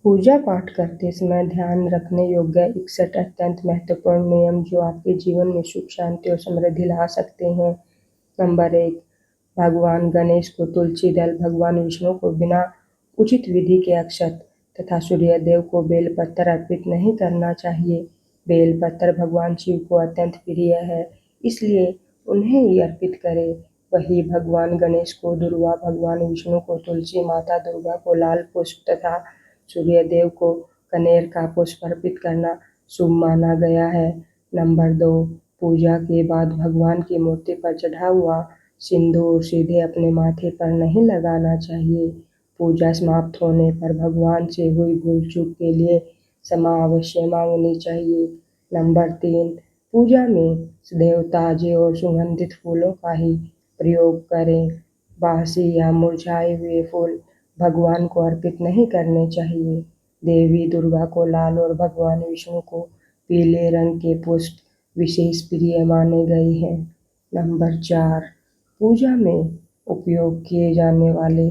पूजा पाठ करते समय ध्यान रखने योग्य 61 अत्यंत महत्वपूर्ण नियम जो आपके जीवन में सुख, शांति और समृद्धि ला सकते हैं। नंबर 1, भगवान गणेश को तुलसी दल, भगवान विष्णु को बिना उचित विधि के अक्षत तथा सूर्य देव को बेलपत्र अर्पित नहीं करना चाहिए। बेलपत्र भगवान शिव को अत्यंत प्रिय है, इसलिए उन्हें ही अर्पित करें। वही भगवान गणेश को दुर्वा, भगवान विष्णु को तुलसी, माता दुर्गा को लाल पुष्प तथा सूर्य देव को कनेर का पुष्प अर्पित करना शुभ माना गया है। नंबर 2, पूजा के बाद भगवान की मूर्ति पर चढ़ा हुआ सिंदूर सीधे अपने माथे पर नहीं लगाना चाहिए। पूजा समाप्त होने पर भगवान से हुई भूल चूक के लिए क्षमा अवश्य मांगनी चाहिए। नंबर 3, पूजा में सदैव ताजे और सुगंधित फूलों का ही प्रयोग करें। बासी या मुरझाए हुए फूल भगवान को अर्पित नहीं करने चाहिए। देवी दुर्गा को लाल और भगवान विष्णु को पीले रंग के पुष्प विशेष प्रिय माने गए हैं। नंबर 4, पूजा में उपयोग किए जाने वाले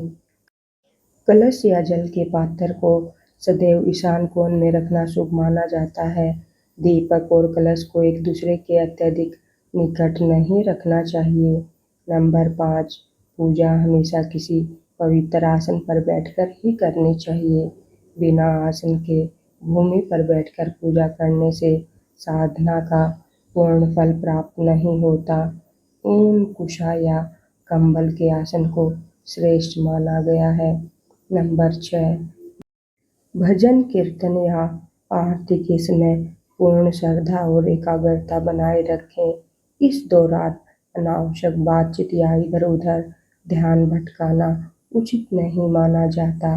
कलश या जल के पात्र को सदैव ईशान कोण में रखना शुभ माना जाता है। दीपक और कलश को एक दूसरे के अत्यधिक निकट नहीं रखना चाहिए। नंबर 5, पूजा हमेशा किसी पवित्र आसन पर बैठकर ही करनी चाहिए। बिना आसन के भूमि पर बैठकर पूजा करने से साधना का पूर्ण फल प्राप्त नहीं होता। ऊन, कुशा या कंबल के आसन को श्रेष्ठ माना गया है। नंबर 6, भजन कीर्तन या आरती के समय पूर्ण श्रद्धा और एकाग्रता बनाए रखें। इस दौरान अनावश्यक बातचीत या इधर उधर ध्यान भटकाना उचित नहीं माना जाता।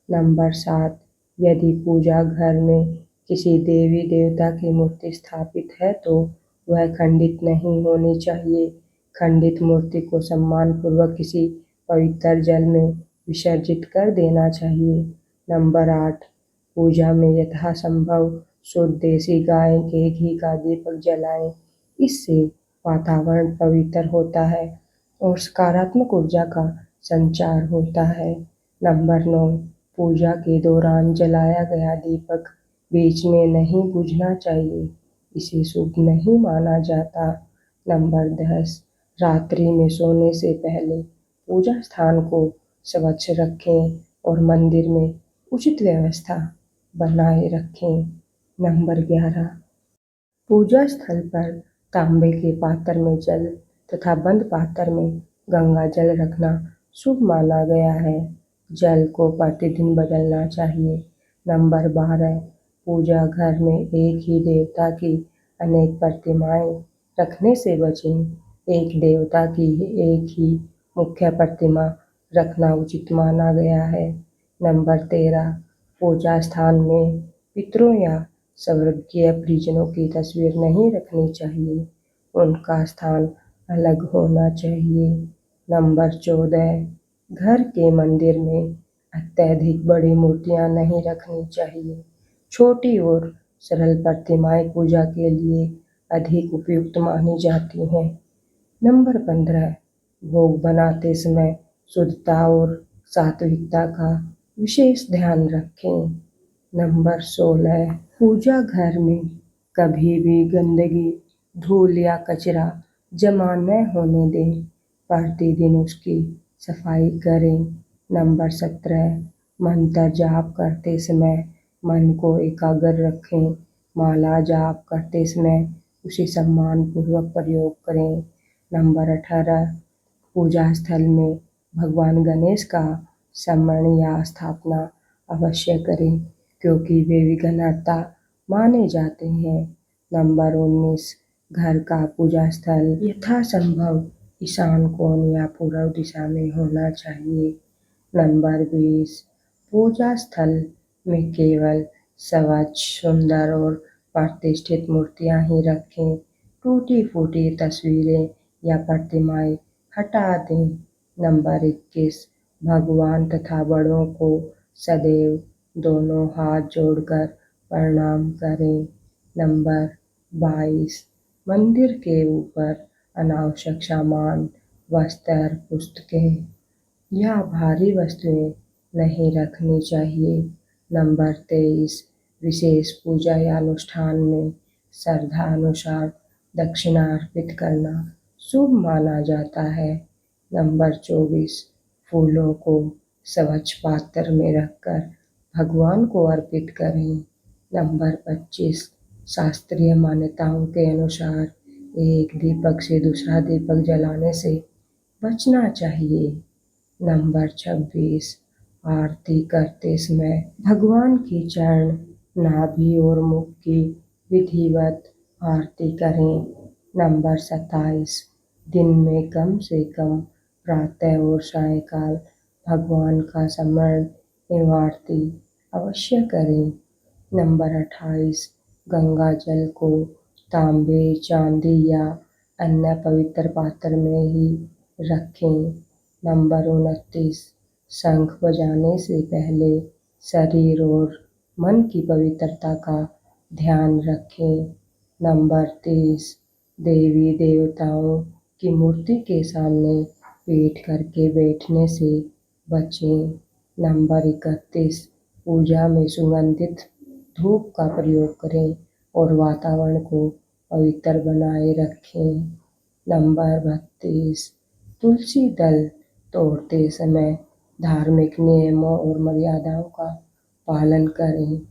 नंबर 7, यदि पूजा घर में किसी देवी देवता की मूर्ति स्थापित है तो वह खंडित नहीं होनी चाहिए। खंडित मूर्ति को सम्मानपूर्वक किसी पवित्र जल में विसर्जित कर देना चाहिए। नंबर 8, पूजा में यथासंभव शुद्ध देसी गाय के घी का दीपक जलाएं। इससे वातावरण पवित्र होता है और सकारात्मक ऊर्जा का संचार होता है। नंबर 9, पूजा के दौरान जलाया गया दीपक बीच में नहीं बुझना चाहिए, इसे शुभ नहीं माना जाता। नंबर 10, रात्रि में सोने से पहले पूजा स्थान को स्वच्छ रखें और मंदिर में उचित व्यवस्था बनाए रखें। नंबर 11, पूजा स्थल पर तांबे के पात्र में जल तथा बंद पात्र में गंगा जल रखना शुभ माना गया है। जल को प्रतिदिन बदलना चाहिए। नंबर 12, पूजा घर में एक ही देवता की अनेक प्रतिमाएं रखने से बचें। एक देवता की एक ही मुख्य प्रतिमा रखना उचित माना गया है। नंबर 13, पूजा स्थान में पितरों या स्वर्गीय परिजनों की तस्वीर नहीं रखनी चाहिए, उनका स्थान अलग होना चाहिए। नंबर 14, घर के मंदिर में अत्यधिक बड़ी मूर्तियां नहीं रखनी चाहिए। छोटी और सरल प्रतिमाएं पूजा के लिए अधिक उपयुक्त मानी जाती हैं। नंबर 15, भोग बनाते समय शुद्धता और सात्विकता का विशेष ध्यान रखें। नंबर 16, पूजा घर में कभी भी गंदगी, धूल या कचरा जमा न होने दें, प्रतिदिन उसकी सफाई करें। नंबर 17, मंत्र जाप करते समय मन को एकाग्र रखें। माला जाप करते समय उसे सम्मानपूर्वक प्रयोग करें। नंबर 18, पूजा स्थल में भगवान गणेश का स्मरण या स्थापना अवश्य करें क्योंकि वे विघ्नहर्ता माने जाते हैं। नंबर 19, घर का पूजा स्थल यथासंभव ईशान कोण या पूर्व दिशा में होना चाहिए। नंबर 20, पूजा स्थल में केवल स्वच्छ, सुंदर और प्रतिष्ठित मूर्तियां ही रखें। टूटी फूटी तस्वीरें या प्रतिमाएं हटा दें। नंबर 21, भगवान तथा बड़ों को सदैव दोनों हाथ जोड़कर प्रणाम करें। नंबर 22, मंदिर के ऊपर अनावश्यक सामान, वस्त्र, पुस्तकें या भारी वस्तुएं नहीं रखनी चाहिए। नंबर 23 विशेष पूजा या अनुष्ठान में श्रद्धा अनुसार दक्षिणा अर्पित करना शुभ माना जाता है। नंबर 24 फूलों को स्वच्छ पात्र में रखकर भगवान को अर्पित करें। नंबर 25 शास्त्रीय मान्यताओं के अनुसार एक दीपक से दूसरा दीपक जलाने से बचना चाहिए। नंबर 26 आरती करते समय भगवान की चरण, नाभि और मुख की विधिवत आरती करें। नंबर 27 दिन में कम से कम प्रातः और सायंकाल भगवान का स्मरण एवं आरती अवश्य करें। नंबर 28 गंगा जल को तांबे, चांदी या अन्य पवित्र पात्र में ही रखें। नंबर 29 शंख बजाने से पहले शरीर और मन की पवित्रता का ध्यान रखें। नंबर 30 देवी देवताओं की मूर्ति के सामने पीठ करके बैठने से बचें। नंबर 31 पूजा में सुगंधित धूप का प्रयोग करें और वातावरण को पवित्र बनाए रखें। नंबर 32 तुलसी दल तोड़ते समय धार्मिक नियमों और मर्यादाओं का पालन करें।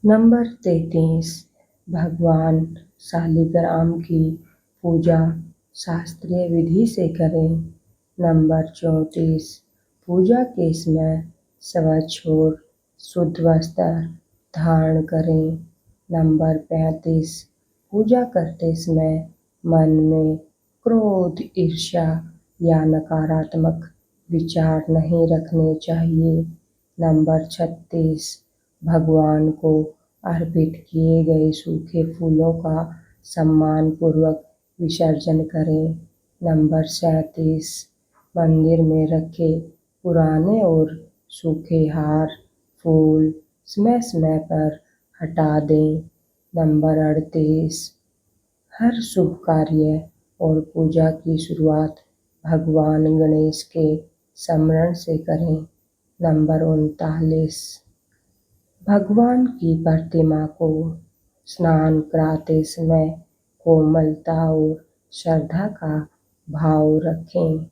नंबर 33 भगवान शालिग्राम की पूजा शास्त्रीय विधि से करें। नंबर 34 पूजा के समय स्वच्छ और शुद्ध वस्त्र धारण करें। नंबर 35 पूजा करते समय मन में क्रोध, ईर्ष्या या नकारात्मक विचार नहीं रखने चाहिए। नंबर 36 भगवान को अर्पित किए गए सूखे फूलों का सम्मानपूर्वक विसर्जन करें। नंबर 37 मंदिर में रखे पुराने और सूखे हार, फूल समय समय पर हटा दें। नंबर 38 हर शुभ कार्य और पूजा की शुरुआत भगवान गणेश के स्मरण से करें। नंबर 39 भगवान की प्रतिमा को स्नान कराते समय कोमलता और श्रद्धा का भाव रखें।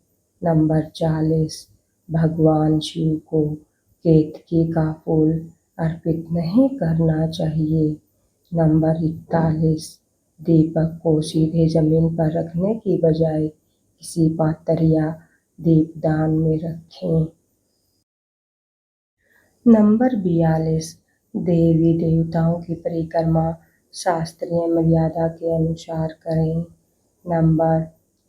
नंबर 40 भगवान शिव को केतकी का फूल अर्पित नहीं करना चाहिए। नंबर 41 दीपक को सीधे जमीन पर रखने की बजाय किसी पात्र या दीपदान में रखें। नंबर 42 देवी देवताओं की परिक्रमा शास्त्रीय मर्यादा के अनुसार करें। नंबर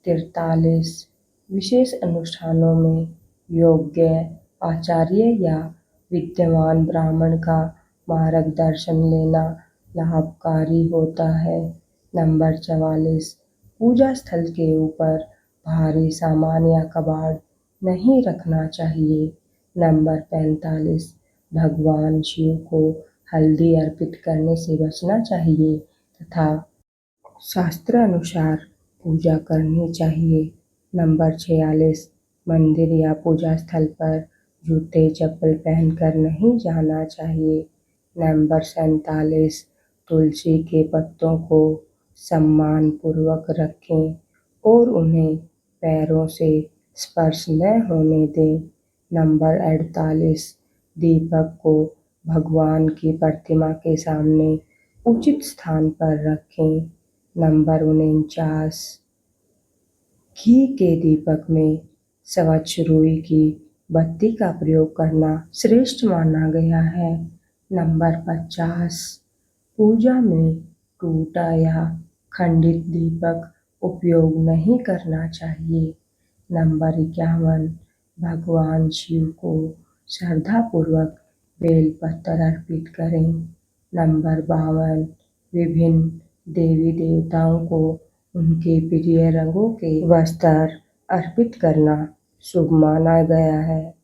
43 विशेष अनुष्ठानों में योग्य आचार्य या विद्वान ब्राह्मण का मार्गदर्शन लेना लाभकारी होता है। नंबर 44 पूजा स्थल के ऊपर भारी सामान या कबाड़ नहीं रखना चाहिए। नंबर 45 भगवान शिव को हल्दी अर्पित करने से बचना चाहिए तथा शास्त्र अनुसार पूजा करनी चाहिए। नंबर 46 मंदिर या पूजा स्थल पर जूते चप्पल पहनकर नहीं जाना चाहिए। नंबर 47 तुलसी के पत्तों को सम्मानपूर्वक रखें और उन्हें पैरों से स्पर्श न होने दें। नंबर 48 दीपक को भगवान की प्रतिमा के सामने उचित स्थान पर रखें। नंबर 49 घी के दीपक में स्वच्छ रुई की बत्ती का प्रयोग करना श्रेष्ठ माना गया है। नंबर 50 पूजा में टूटा या खंडित दीपक उपयोग नहीं करना चाहिए। नंबर 51 भगवान शिव को श्रद्धापूर्वक बेलपत्र अर्पित करें। नंबर 52 विभिन्न देवी देवताओं को उनके प्रिय रंगों के वस्त्र अर्पित करना शुभ माना गया है।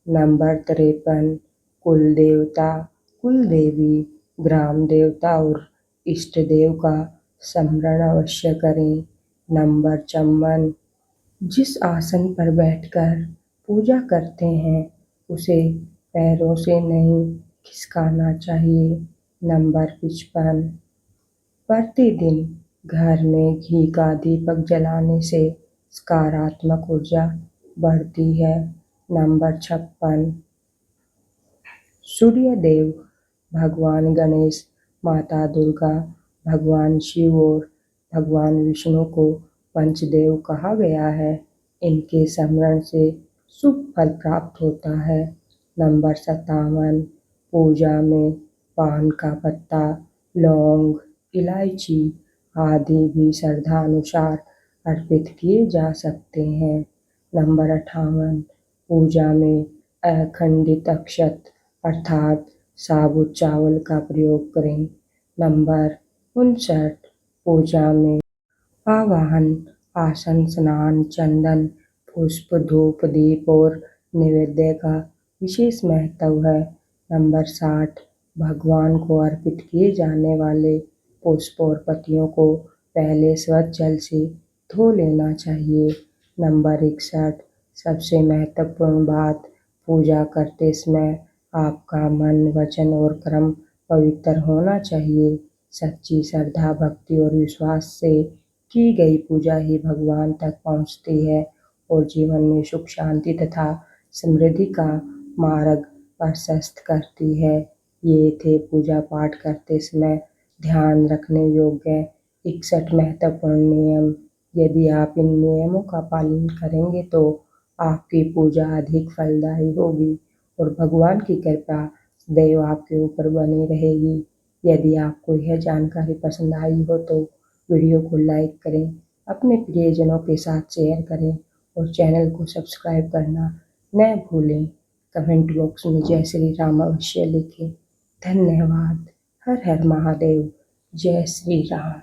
नंबर 53 कुल देवता, कुल देवी, ग्राम देवता और इष्ट देव का स्मरण अवश्य करें। नंबर 54 जिस आसन पर बैठकर पूजा करते हैं उसे पैरों से नहीं खिसकाना चाहिए। नंबर 55, प्रतिदिन घर में घी का दीपक जलाने से सकारात्मक ऊर्जा बढ़ती है। नंबर 56, सूर्य देव, भगवान गणेश, माता दुर्गा, भगवान शिव और भगवान विष्णु को पंचदेव कहा गया है। इनके स्मरण से शुभ फल प्राप्त होता है। नंबर 57, पूजा में पान का पत्ता, लौंग, इलायची आदि भी श्रद्धानुसार अर्पित किए जा सकते हैं। नंबर 58, पूजा में अखंडित अक्षत अर्थात साबुत चावल का प्रयोग करें। नंबर 59, पूजा में आवाहन, आसन, स्नान, चंदन, पुष्प, धूप, दीप और नैवेद्य का विशेष महत्व है। नंबर 60, भगवान को अर्पित किए जाने वाले पुष्प और पत्तियों को पहले स्वच्छ जल से धो लेना चाहिए। नंबर 61, सबसे महत्वपूर्ण बात, पूजा करते समय आपका मन, वचन और कर्म पवित्र होना चाहिए। सच्ची श्रद्धा, भक्ति और विश्वास से की गई पूजा ही भगवान तक पहुँचती है और जीवन में सुख, शांति तथा समृद्धि का मार्ग प्रशस्त करती है। ये थे पूजा पाठ करते समय ध्यान रखने योग्य 61 महत्वपूर्ण नियम। यदि आप इन नियमों का पालन करेंगे तो आपकी पूजा अधिक फलदायी होगी और भगवान की कृपा सदैव आपके ऊपर बनी रहेगी। यदि आपको यह जानकारी पसंद आई हो तो वीडियो को लाइक करें, अपने प्रियजनों के साथ शेयर करें और चैनल को सब्सक्राइब करना न भूलें। कमेंट बॉक्स में जय श्री राम अवश्य लिखें। धन्यवाद। हर हर महादेव। जय श्री राम।